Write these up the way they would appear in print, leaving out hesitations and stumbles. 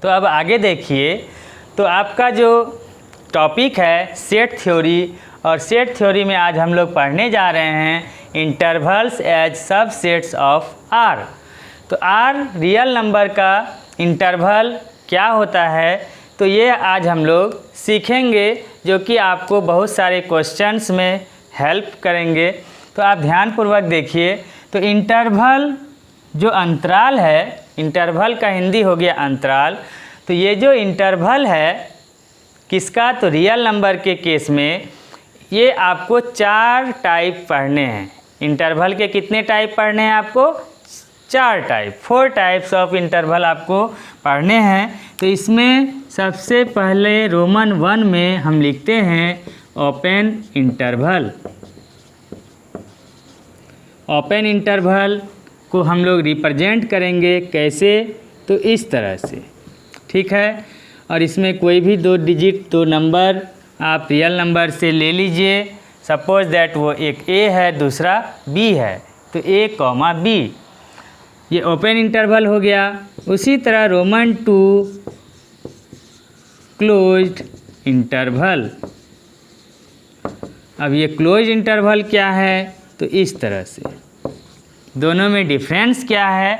तो अब आगे देखिए, तो आपका जो टॉपिक है सेट थ्योरी, और सेट थ्योरी में आज हम लोग पढ़ने जा रहे हैं intervals as subsets of R. तो आर रियल नंबर का इंटरवल क्या होता है, तो ये आज हम लोग सीखेंगे, जो कि आपको बहुत सारे क्वेश्चंस में हेल्प करेंगे। तो आप ध्यानपूर्वक देखिए। तो इंटरवल जो अंतराल है, इंटरवल का हिंदी हो गया अंतराल। तो ये जो इंटरवल है किसका, तो रियल नंबर के केस में ये आपको 4 टाइप पढ़ने हैं। इंटरवल के कितने टाइप पढ़ने हैं आपको, 4 टाइप, 4 टाइप्स ऑफ इंटरवल आपको पढ़ने हैं। तो इसमें सबसे पहले रोमन 1 में हम लिखते हैं ओपन इंटरवल। ओपन इंटरवल को हम लोग रिप्रेजेंट करेंगे कैसे, तो इस तरह से, ठीक है। और इसमें कोई भी 2 डिजिट 2 नंबर आप रियल नंबर से ले लीजिए। सपोज दैट वो एक ए है दूसरा बी है, तो ए कॉमा बी, ये ओपन इंटरवल हो गया। उसी तरह रोमन 2 क्लोज्ड इंटरवल। अब ये क्लोज इंटरवल क्या है, तो इस तरह से। दोनों में डिफरेंस क्या है,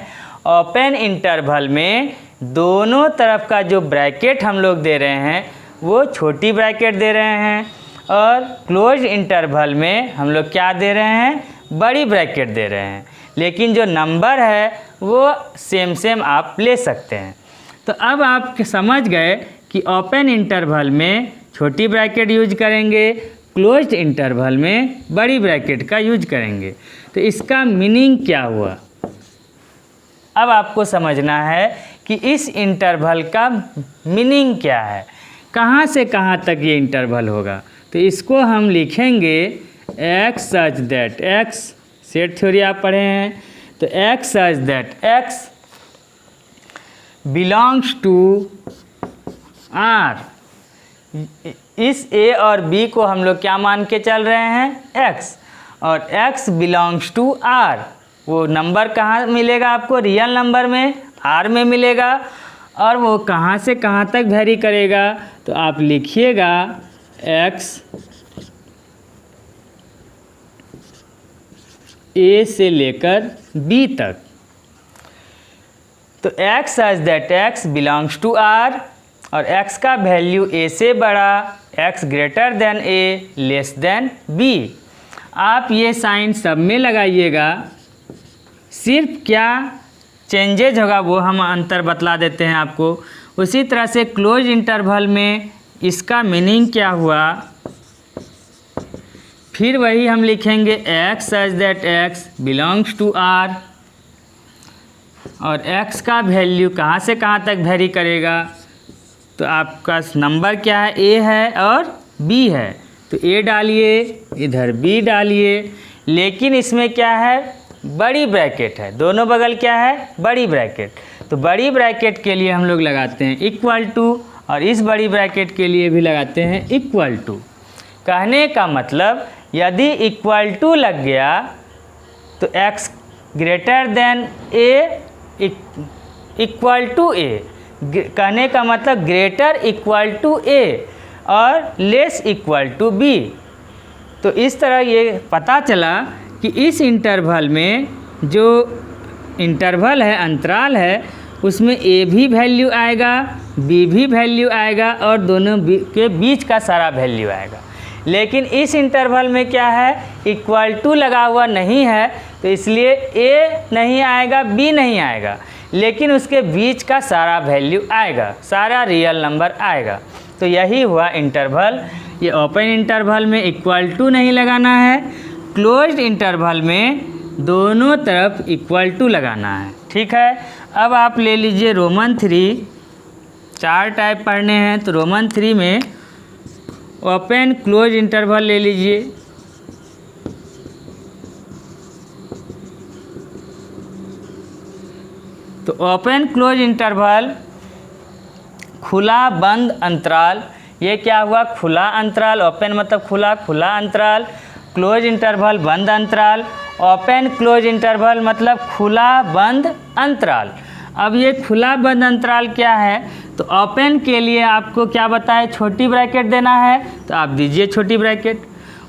ओपन इंटरवल में दोनों तरफ का जो ब्रैकेट हम लोग दे रहे हैं वो छोटी ब्रैकेट दे रहे हैं, और क्लोज इंटरवल में हम लोग क्या दे रहे हैं, बड़ी ब्रैकेट दे रहे हैं। लेकिन जो नंबर है वो सेम आप ले सकते हैं। तो अब आप समझ गए कि ओपन इंटरवल में छोटी ब्रैकेट यूज करेंगे, क्लोज्ड इंटरवल में बड़ी ब्रैकेट का यूज करेंगे। तो इसका मीनिंग क्या हुआ, अब आपको समझना है कि इस इंटरवल का मीनिंग क्या है, कहाँ से कहाँ तक ये इंटरवल होगा। तो इसको हम लिखेंगे x such that x, set theory आप पढ़े हैं, तो x such that x belongs to r। इस a और b को हम लोग क्या मान के चल रहे हैं, x, और x बिलोंग्स टू r। वो नंबर कहाँ मिलेगा आपको, रियल नंबर में r में मिलेगा। और वो कहाँ से कहाँ तक वेरी करेगा, तो आप लिखिएगा x a से लेकर b तक। तो x such that x belongs to r, और x का वैल्यू a से बड़ा, x greater than a less than b। आप ये साइन सब में लगाइएगा। सिर्फ क्या चेंजेज होगा वो हम अंतर बतला देते हैं आपको। उसी तरह से क्लोज इंटरवल में इसका मीनिंग क्या हुआ, फिर वही हम लिखेंगे x such that x belongs to r, और x का वैल्यू कहाँ से कहाँ तक वेरी करेगा, तो आपका नंबर क्या है, a है और b है, तो a डालिए, इधर b डालिए। लेकिन इसमें क्या है, बड़ी ब्रैकेट है, दोनों बगल क्या है, बड़ी ब्रैकेट। तो बड़ी ब्रैकेट के लिए हम लोग लगाते हैं इक्वल टू, और इस बड़ी ब्रैकेट के लिए भी लगाते हैं इक्वल टू। कहने का मतलब यदि इक्वल टू लग गया तो x greater than a equal to a, कहने का मतलब ग्रेटर इक्वल टू a और लेस इक्वल टू b। तो इस तरह ये पता चला कि इस इंटरवल में जो इंटरवल है, अंतराल है, उसमें a भी वैल्यू आएगा, b भी वैल्यू आएगा, और दोनों के बीच का सारा वैल्यू आएगा। लेकिन इस इंटरवल में क्या है, इक्वल टू लगा हुआ नहीं है, तो इसलिए a नहीं आएगा, b नहीं आएगा, लेकिन उसके बीच का सारा वैल्यू आएगा, सारा रियल नंबर आएगा। तो यही हुआ इंटरवल। ये ओपन इंटरवल में इक्वल टू नहीं लगाना है, क्लोज्ड इंटरवल में दोनों तरफ इक्वल टू लगाना है, ठीक है। अब आप ले लीजिए रोमन 3, 4 टाइप पढ़ने हैं। तो रोमन 3 में ओपन क्लोज इंटरवल ले लीजिए। तो ओपन क्लोज इंटरवल, खुला बंद अंतराल, ये क्या हुआ, खुला अंतराल। ओपन मतलब खुला, खुला अंतराल। क्लोज इंटरवल बंद अंतराल। ओपन क्लोज इंटरवल मतलब खुला बंद अंतराल। अब ये खुला बंद अंतराल क्या है, तो ओपन के लिए आपको क्या बताए, छोटी ब्रैकेट देना है तो आप दीजिए छोटी ब्रैकेट।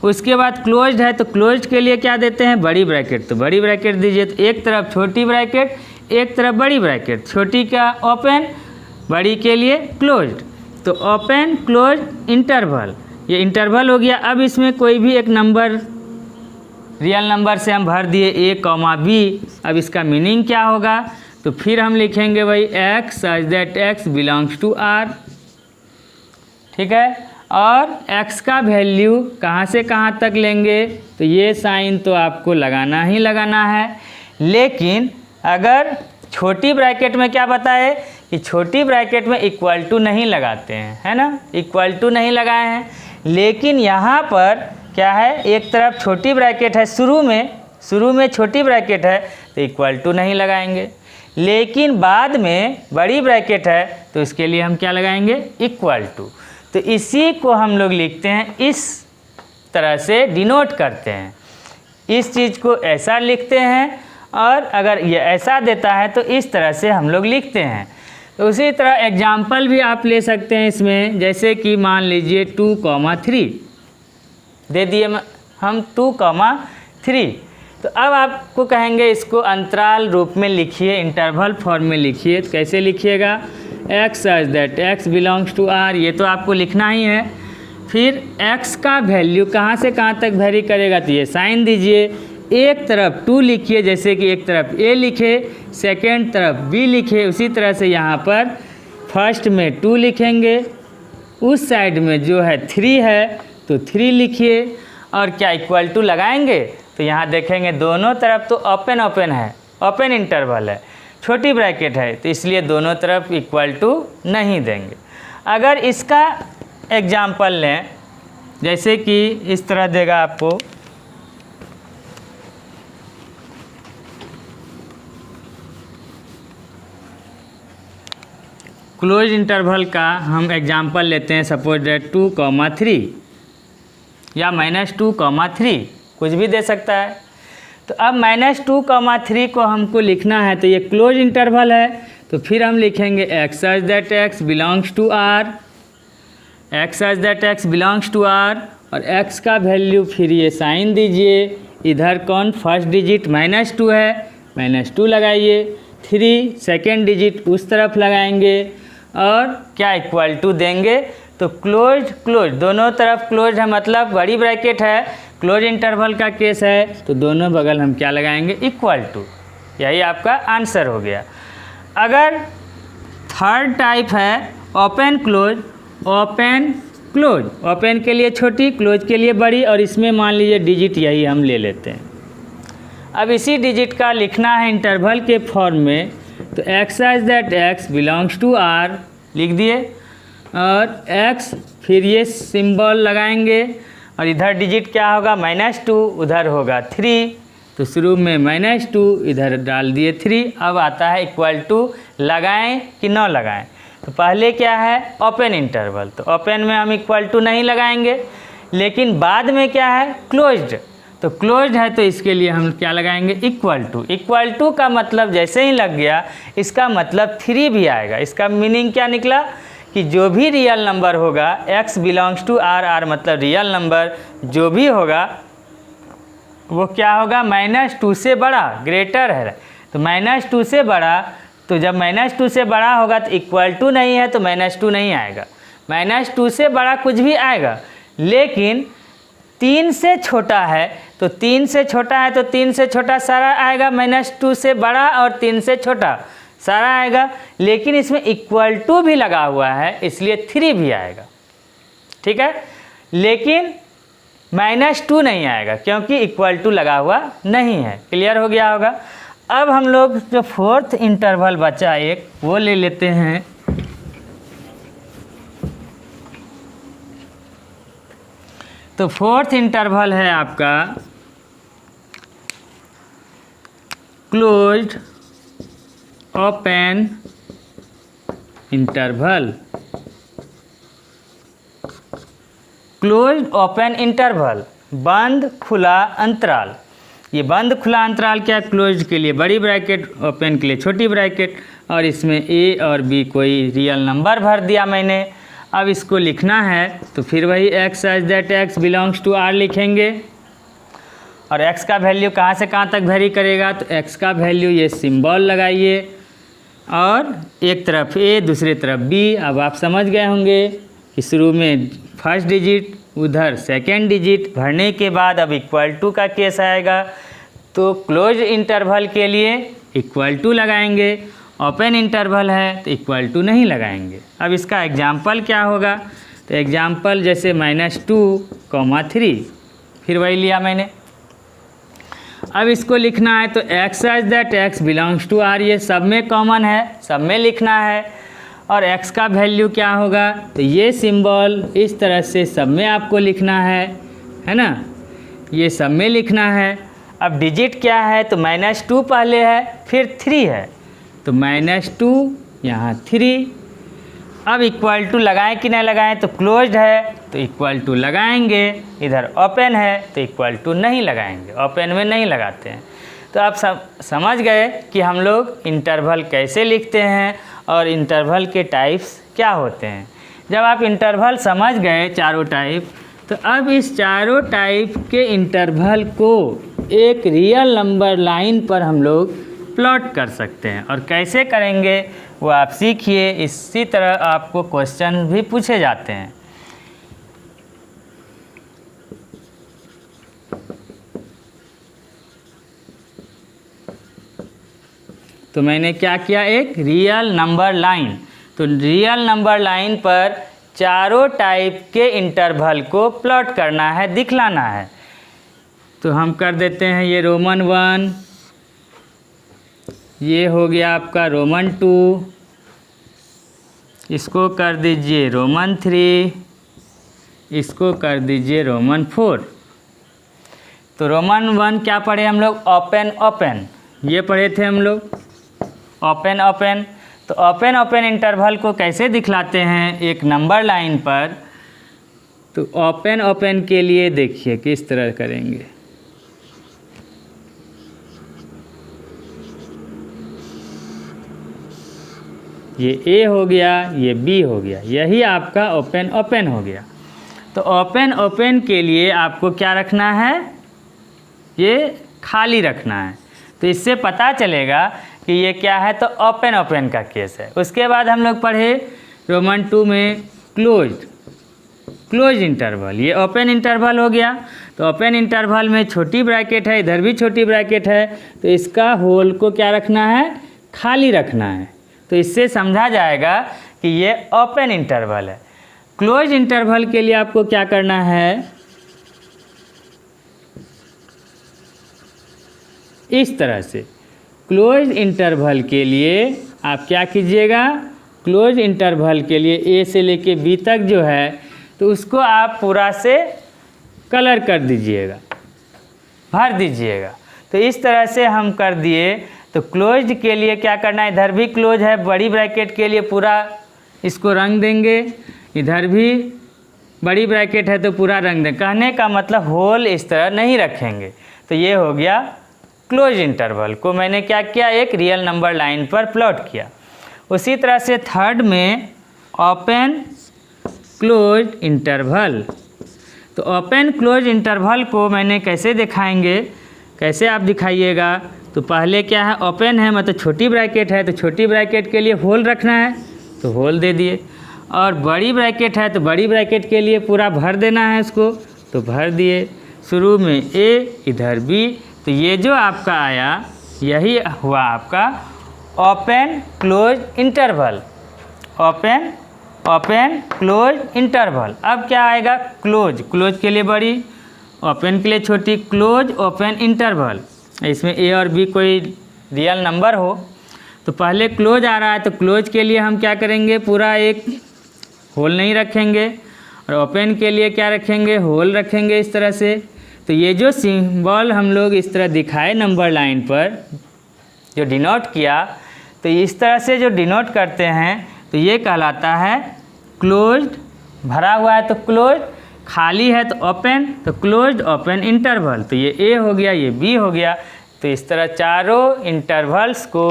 उसके बाद क्लोज्ड है तो क्लोज्ड के लिए क्या देते हैं, बड़ी ब्रैकेट, तो बड़ी ब्रैकेट दीजिए। तो एक तरफ छोटी ब्रैकेट, एक तरफ बड़ी ब्रैकेट, छोटी का ओपन, बड़ी के लिए क्लोज्ड। तो ओपन क्लोज्ड इंटरवल, ये इंटरवल हो गया। अब इसमें कोई भी एक नंबर रियल नंबर से हम भर दिए a, b। अब इसका मीनिंग क्या होगा, तो फिर हम लिखेंगे भाई x such that x belongs to r, ठीक है। और x का वैल्यू कहाँ से कहाँ तक लेंगे, तो ये साइन तो आपको लगाना ही लगाना है। लेकिन अगर छोटी ब्रैकेट में क्या बताए कि छोटी ब्रैकेट में इक्वल टू नहीं लगाते हैं, है ना, इक्वल टू नहीं लगाए हैं। लेकिन यहाँ पर क्या है, एक तरफ छोटी ब्रैकेट है, शुरू में छोटी ब्रैकेट है तो इक्वल टू नहीं लगाएंगे। लेकिन बाद में बड़ी ब्रैकेट है तो इसके लिए हम क्या लगाएंगे, इक्वल टू। तो इसी को हम लोग लिखते हैं, इस तरह से डिनोट करते हैं। इस चीज़ को ऐसा लिखते हैं, और अगर ये ऐसा देता है तो इस तरह से हम लोग लिखते हैं। तो उसी तरह एग्जाम्पल भी आप ले सकते हैं इसमें, जैसे कि मान लीजिए 2,3 दे दिए हम 2,3। तो अब आपको कहेंगे इसको अंतराल रूप में लिखिए, इंटरवल फॉर्म में लिखिए। तो कैसे लिखिएगा, x such that x belongs to r, ये तो आपको लिखना ही है। फिर x का वैल्यू कहाँ से कहाँ तक वेरी करेगा, तो ये साइन दीजिए। एक तरफ 2 लिखिए, जैसे कि एक तरफ a लिखे, सेकेंड तरफ b लिखे। उसी तरह से यहाँ पर फर्स्ट में 2 लिखेंगे, उस साइड में जो है 3 है तो 3 लिखिए। और क्या इक्वल टू लगाएंगे, तो यहाँ देखेंगे दोनों तरफ तो ओपन ओपन है, ओपन इंटरवल है, छोटी ब्रैकेट है, तो इसलिए दोनों तरफ इक्वल टू नहीं देंगे। अगर इसका एग्जाम्पल लें, जैसे कि इस तरह देगा आपको, क्लोज इंटरवल का हम एग्जाम्पल लेते हैं, सपोज दैट 2,3 या -2,3 कुछ भी दे सकता है। तो अब -2,3 को हमको लिखना है, तो ये क्लोज इंटरवल है, तो फिर हम लिखेंगे x such that x belongs to r, x such that x belongs to r, और x का वैल्यू फिर ये साइन दीजिए। इधर कौन फर्स्ट डिजिट -2 है, -2 लगाइए। 3 सेकेंड डिजिट उस तरफ लगाएंगे, और क्या इक्वल टू देंगे। तो क्लोज दोनों तरफ क्लोज है, मतलब बड़ी ब्रैकेट है, क्लोज इंटरवल का केस है, तो दोनों बगल हम क्या लगाएंगे, इक्वल टू। यही आपका आंसर हो गया। अगर थर्ड टाइप है open close, open close, open के लिए छोटी, क्लोज के लिए बड़ी, और इसमें मान लीजिए डिजिट यही हम ले लेते हैं। अब इसी डिजिट का लिखना है इंटरवल के फॉर्म में, तो x such that x belongs to r लिख दिए, और x फिर ये सिंबल लगाएंगे, और इधर डिजिट क्या होगा, -2, उधर होगा 3, तो शुरू में -2, इधर डाल दिए 3। अब आता है इक्वल टू, लगाएं कि न लगाएं। तो पहले क्या है, ओपन इंटरवल, तो ओपन में हम इक्वल टू नहीं लगाएंगे। लेकिन बाद में क्या है, क्लोज्ड, तो क्लोज्ड है तो इसके लिए हम क्या लगाएंगे, इक्वल टू। इक्वल टू का मतलब जैसे ही लग गया, इसका मतलब 3 भी आएगा। इसका मीनिंग क्या निकला कि जो भी रियल नंबर होगा, x belongs to r, r मतलब रियल नंबर, जो भी होगा वो क्या होगा, -2 से बड़ा, ग्रेटर है। तो -2 से बड़ा, तो जब -2 से बड़ा होगा तो इक्वल टू नहीं है तो -2 नहीं आएगा। -2 से बड़ा कुछ भी आएगा, लेकिन 3 से छोटा है तो 3 से छोटा है तो 3 से छोटा सारा आएगा, -2 से बड़ा और 3 से छोटा सारा आएगा। लेकिन इसमें इक्वल टू भी लगा हुआ है, इसलिए 3 भी आएगा, ठीक है। लेकिन -2 नहीं आएगा क्योंकि इक्वल टू लगा हुआ नहीं है। क्लियर हो गया होगा। अब हम लोग जो फोर्थ इंटरवल बचा एक, वो ले लेते हैं। तो फोर्थ इंटरवल है आपका closed open interval. Closed open interval, बंद खुला अंतराल। ये बंद खुला अंतराल क्या, क्लोज्ड के लिए बड़ी ब्रैकेट, ओपन के लिए छोटी ब्रैकेट। और इसमें ए और बी कोई रियल नंबर भर दिया मैंने। अब इसको लिखना है तो फिर वही x such that x belongs to R लिखेंगे। और x का वैल्यू कहाँ से कहाँ तक वेरी करेगा, तो x का वैल्यू ये सिंबल लगाइए और एक तरफ a दूसरी तरफ b। अब आप समझ गए होंगे कि शुरू में फर्स्ट डिजिट उधर सेकेंड डिजिट भरने के बाद अब इक्वल टू का केस आएगा, तो क्लोज इंटरवल के लिए इक्वल टू लगाएंगे, ओपन इंटरवल है तो इक्वल टू नहीं लगाएंगे। अब इसका एग्जाम्पल क्या होगा, तो एग्जाम्पल जैसे -2, 3, फिर वही लिया मैंने। अब इसको लिखना है तो x such that x belongs to r, ये सब में कॉमन है, सब में लिखना है। और x का वैल्यू क्या होगा, तो ये सिंबल इस तरह से सब में आपको लिखना है ना, ये सब में लिखना है। अब डिजिट क्या है, तो -2 पहले है फिर 3 है, तो -2 यहाँ 3। अब इक्वल टू लगाएं कि नहीं लगाएं, तो क्लोज्ड है तो इक्वल टू लगाएंगे, इधर ओपन है तो इक्वल टू नहीं लगाएंगे, ओपन में नहीं लगाते हैं। तो आप समझ गए कि हम लोग इंटरवल कैसे लिखते हैं और इंटरवल के टाइप्स क्या होते हैं। जब आप इंटरवल समझ गए चारों टाइप, तो अब इस चारों टाइप के इंटरवल को एक रियल नंबर लाइन पर हम लोग प्लॉट कर सकते हैं। और कैसे करेंगे वो आप सीखिए। इसी तरह आपको क्वेश्चन भी पूछे जाते हैं। तो मैंने क्या किया, एक रियल नंबर लाइन, तो रियल नंबर लाइन पर चारों टाइप के इंटरवल को प्लॉट करना है, दिखलाना है। तो हम कर देते हैं ये रोमन 1, ये हो गया आपका रोमन 2, इसको कर दीजिए रोमन 3, इसको कर दीजिए रोमन 4। तो रोमन 1 क्या पढ़े हम लोग, ओपन ओपन, ये पढ़े थे हम लोग ओपन ओपन। तो ओपन ओपन इंटरवल को कैसे दिखलाते हैं एक नंबर लाइन पर, तो ओपन ओपन के लिए देखिए किस तरह करेंगे। ये A हो गया, ये B हो गया, यही आपका ओपन ओपन हो गया। तो ओपन ओपन के लिए आपको क्या रखना है, ये खाली रखना है। तो इससे पता चलेगा कि ये क्या है, तो ओपन ओपन का केस है। उसके बाद हम लोग पढ़े रोमन 2 में क्लोज इंटरवल, ये ओपन इंटरवल हो गया। तो ओपन इंटरवल में छोटी ब्रैकेट है, इधर भी छोटी ब्रैकेट है, तो इसका होल को क्या रखना है, खाली रखना है। तो इससे समझा जाएगा कि ये ओपन इंटरवल है। क्लोज इंटरवल के लिए आपको क्या करना है, इस तरह से। क्लोज इंटरवल के लिए आप क्या कीजिएगा, क्लोज इंटरवल के लिए ए से लेके बी तक जो है, तो उसको आप पूरा से कलर कर दीजिएगा, भर दीजिएगा। तो इस तरह से हम कर दिए। तो क्लोज्ड के लिए क्या करना है, इधर भी क्लोज है, बड़ी ब्रैकेट के लिए पूरा इसको रंग देंगे, इधर भी बड़ी ब्रैकेट है तो पूरा रंग देंगे। कहने का मतलब होल इस तरह नहीं रखेंगे। तो ये हो गया क्लोज इंटरवल को मैंने क्या किया, एक रियल नंबर लाइन पर प्लॉट किया। उसी तरह से थर्ड में ओपन क्लोज इंटरवल। तो ओपन क्लोज इंटरवल को मैंने कैसे दिखाएंगे, कैसे आप दिखाइएगा। तो पहले क्या है, ओपन है मतलब छोटी ब्रैकेट है, तो छोटी ब्रैकेट के लिए होल रखना है तो होल दे दिए। और बड़ी ब्रैकेट है तो बड़ी ब्रैकेट के लिए पूरा भर देना है इसको, तो भर दिए। शुरू में ए, इधर बी, तो ये जो आपका आया यही हुआ आपका open close interval. Open open close interval. अब क्या आएगा, क्लोज, क्लोज के लिए बड़ी, ओपन के लिए छोटी, क्लोज ओपन इंटरवल। इसमें ए और बी कोई रियल नंबर हो। तो पहले क्लोज आ रहा है तो क्लोज के लिए हम क्या करेंगे, पूरा एक होल नहीं रखेंगे, और ओपन के लिए क्या रखेंगे, होल रखेंगे इस तरह से। तो ये जो सिंबल हम लोग इस तरह दिखाए नंबर लाइन पर जो डिनोट किया, तो इस तरह से जो डिनोट करते हैं तो ये कहलाता है क्लोज्ड। भरा हुआ है तो क्लोज, खाली है तो ओपन, तो क्लोज्ड ओपन इंटरवल। तो ये ए हो गया, ये बी हो गया। तो इस तरह चारों इंटरवल्स को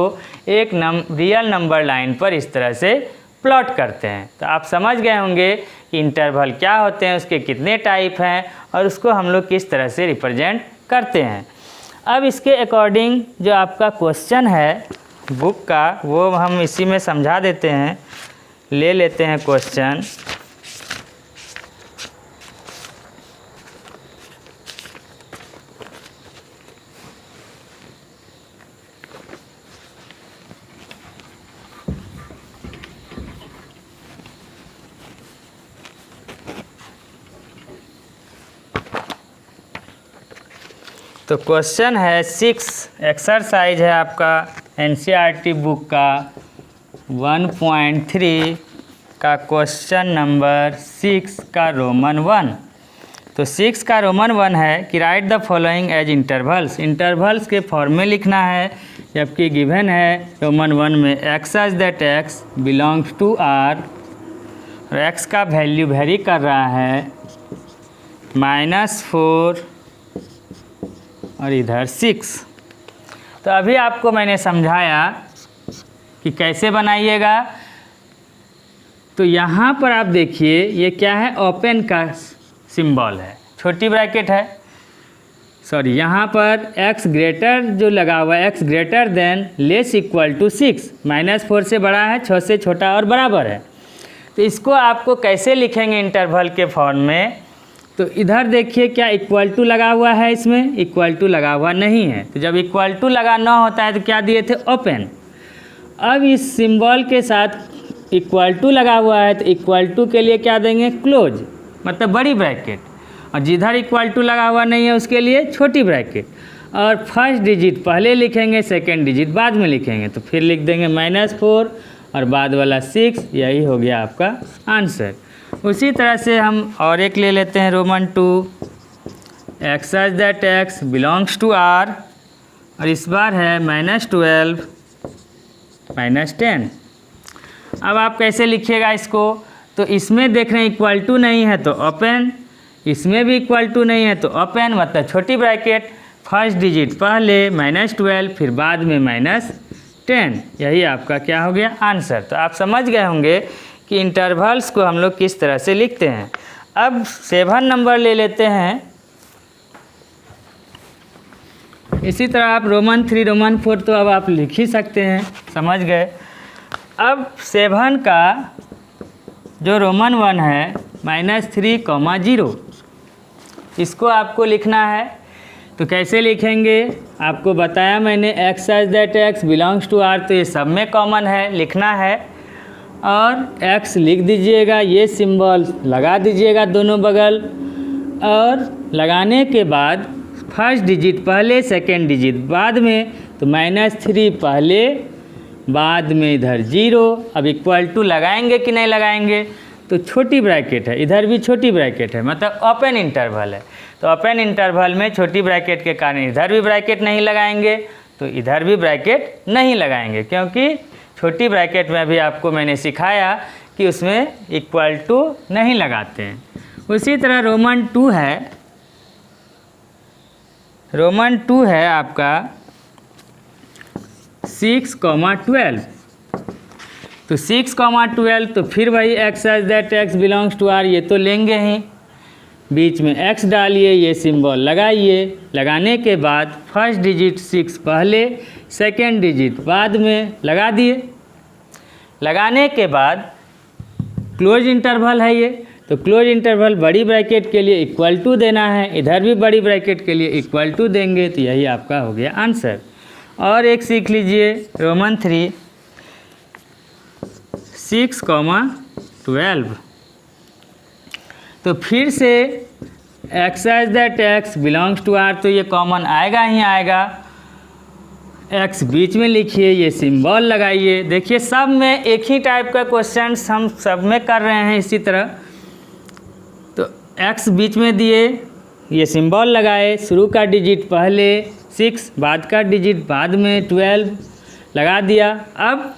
एक रियल नंबर लाइन पर इस तरह से प्लॉट करते हैं। तो आप समझ गए होंगे कि इंटरवल क्या होते हैं, उसके कितने टाइप हैं और उसको हम लोग किस तरह से रिप्रेजेंट करते हैं। अब इसके अकॉर्डिंग जो आपका क्वेश्चन है बुक का वो हम इसी में समझा देते हैं। ले लेते हैं क्वेश्चन। तो क्वेश्चन है 6, एक्सरसाइज है आपका एनसीईआरटी बुक का 1.3 का क्वेश्चन नंबर 6 का रोमन 1। तो 6 का रोमन 1 है कि write the following as intervals. Intervals के फॉर्म में लिखना है, जबकि गिवन है रोमन 1 में x such that x belongs to R और एक्स का वैल्यू वेरी कर रहा है -4 और इधर 6। तो अभी आपको मैंने समझाया कि कैसे बनाइएगा। तो यहाँ पर आप देखिए ये क्या है, ओपन का सिंबल है, छोटी ब्रैकेट है, सॉरी यहाँ पर x ग्रेटर जो लगा हुआ है x greater than less equal to 6, -4 से बड़ा है, 6 से छोटा और बराबर है। तो इसको आपको कैसे लिखेंगे इंटरवल के फॉर्म में। तो इधर देखिए क्या इक्वल टू लगा हुआ है, इसमें इक्वल टू लगा हुआ नहीं है। तो जब इक्वल टू लगा ना होता है तो क्या दिए थे, ओपन। अब इस सिंबल के साथ इक्वल टू लगा हुआ है तो इक्वल टू के लिए क्या देंगे, क्लोज, मतलब बड़ी ब्रैकेट। और जिधर इक्वल टू लगा हुआ नहीं है उसके लिए छोटी ब्रैकेट। और फर्स्ट डिजिट पहले लिखेंगे, सेकेंड डिजिट बाद में लिखेंगे। तो फिर लिख देंगे -4 और बाद वाला 6। यही हो गया आपका आंसर। उसी तरह से हम और एक ले लेते हैं Roman 2, x such that x belongs to R और इस बार है -12 -10। अब आप कैसे लिखिएगा इसको। तो इसमें देख रहे हैं इक्वल टू नहीं है तो ओपन, इसमें भी इक्वल टू नहीं है तो ओपन, मतलब छोटी ब्रैकेट, फर्स्ट डिजिट पहले -12 फिर बाद में -10। यही आपका क्या हो गया, आंसर। तो आप समझ गए होंगे कि इंटरवल्स को हम लोग किस तरह से लिखते हैं। अब 7 नंबर ले लेते हैं। इसी तरह आप रोमन 3 रोमन 4 तो अब आप लिख ही सकते हैं, समझ गए। अब 7 का जो रोमन 1 है -3, 0, इसको आपको लिखना है। तो कैसे लिखेंगे, आपको बताया मैंने x such that x belongs to R, तो ये सब में कॉमन है, लिखना है। और x लिख दीजिएगा, ये सिंबल लगा दीजिएगा दोनों बगल। और लगाने के बाद फर्स्ट डिजिट पहले, सेकेंड डिजिट बाद में, तो -3 पहले, बाद में इधर 0। अब इक्वल टू लगाएंगे कि नहीं लगाएंगे, तो छोटी ब्रैकेट है, इधर भी छोटी ब्रैकेट है, मतलब ओपन इंटरवल है। तो ओपन इंटरवल में छोटी ब्रैकेट के कारण इधर भी ब्रैकेट नहीं लगाएंगे, तो इधर भी ब्रैकेट नहीं लगाएंगे, क्योंकि छोटी ब्रैकेट में भी आपको मैंने सिखाया कि उसमें इक्वल टू नहीं लगाते हैं। उसी तरह रोमन 2 है, रोमन 2 है आपका 6,12। तो 6,12 तो फिर वही x such that x belongs to R, ये तो लेंगे ही। बीच में x डालिए, ये सिंबल लगाइए। लगाने के बाद फर्स्ट डिजिट 6 पहले, सेकेंड डिजिट बाद में लगा दिए। लगाने के बाद क्लोज इंटरवल है ये, तो क्लोज इंटरवल बड़ी ब्रैकेट के लिए इक्वल टू देना है, इधर भी बड़ी ब्रैकेट के लिए इक्वल टू देंगे। तो यही आपका हो गया आंसर। और एक सीख लीजिए रोमन 3 6,12। तो फिर से x such that x belongs to R, तो ये कॉमन आएगा ही आएगा। एक्स बीच में लिखिए, ये सिंबल लगाइए। देखिए सब में एक ही टाइप का क्वेश्चन हम सब में कर रहे हैं इसी तरह। तो एक्स बीच में दिए, ये सिंबल लगाए, शुरू का डिजिट पहले 6, बाद का डिजिट बाद में 12 लगा दिया। अब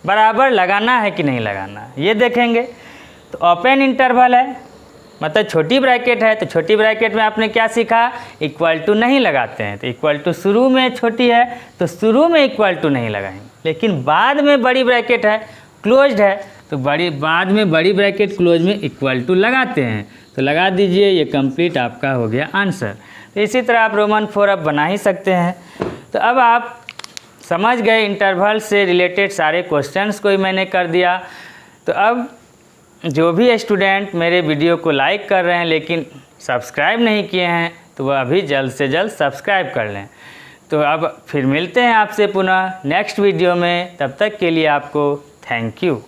बराबर लगाना है कि नहीं लगाना है ये देखेंगे। तो ओपन इंटरवल है मतलब छोटी ब्रैकेट है तो छोटी ब्रैकेट में आपने क्या सीखा, इक्वल टू नहीं लगाते हैं। तो इक्वल टू शुरू में छोटी है तो शुरू में इक्वल टू नहीं लगाएंगे, लेकिन बाद में बड़ी ब्रैकेट है, क्लोज्ड है, तो बाद में बड़ी ब्रैकेट क्लोज में इक्वल टू लगाते हैं। तो लगा दीजिए, ये कंप्लीट आपका हो गया आंसर। तो इसी तरह आप रोमन 4 अब बना ही सकते हैं। तो अब आप समझ गए, इंटरवल से रिलेटेड सारे क्वेश्चंस को ही मैंने कर दिया। तो अब जो भी स्टूडेंट मेरे वीडियो को लाइक कर रहे हैं लेकिन सब्सक्राइब नहीं किए हैं तो वह अभी जल्द से जल्द सब्सक्राइब कर लें। तो अब फिर मिलते हैं आपसे पुनः नेक्स्ट वीडियो में, तब तक के लिए आपको थैंक यू।